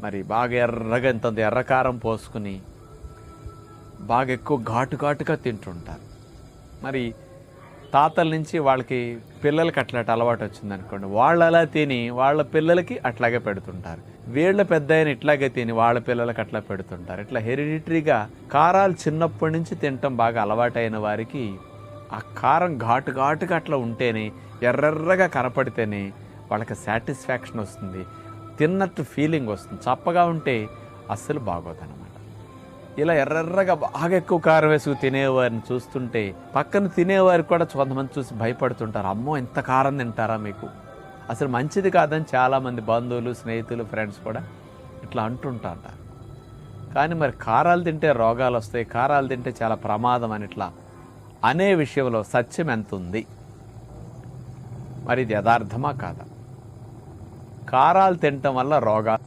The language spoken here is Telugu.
మరి బాగా ఎర్రగా ఇంత ఎర్రకారం పోసుకుని బాగా ఎక్కువ ఘాటుగా తింటుంటారు. మరి తాతల నుంచి వాళ్ళకి పిల్లలకి అట్లాంటి అలవాటు వచ్చిందనుకోండి, వాళ్ళు అలా తిని వాళ్ళ పిల్లలకి అట్లాగే పెడుతుంటారు. వీళ్ళ పెద్ద ఆయన ఇట్లాగే తిని వాళ్ళ పిల్లలకి అట్లా పెడుతుంటారు. ఇట్లా హెరిడిటరీగా కారాలు చిన్నప్పటి నుంచి తినటం బాగా అలవాటైన వారికి ఆ కారం ఘాటుగా అట్లా ఉంటేనే, ఎర్రగా కనపడితేనే వాళ్ళకి సాటిస్ఫాక్షన్ వస్తుంది, తిన్నట్టు ఫీలింగ్ వస్తుంది. చప్పగా ఉంటే అస్సలు బాగోదన్నమాట. ఇలా ఎర్రగా బాగా ఎక్కువ కారం వేసుకు తినేవారిని చూస్తుంటే పక్కన తినేవారికి కూడా కొంతమంది చూసి భయపడుతుంటారు. అమ్మో, ఇంత కారం తింటారా మీకు, అసలు మంచిది కాదని చాలామంది బంధువులు, స్నేహితులు, ఫ్రెండ్స్ కూడా ఇట్లా అంటుంటారు. కానీ మరి కారాలు తింటే రోగాలు వస్తాయి, కారాలు తింటే చాలా ప్రమాదం అని ఇట్లా అనే విషయంలో సత్యం ఎంత ఉంది? మరి ఇది యథార్థమా కాదా? కారాలు తినటం వల్ల రోగాలు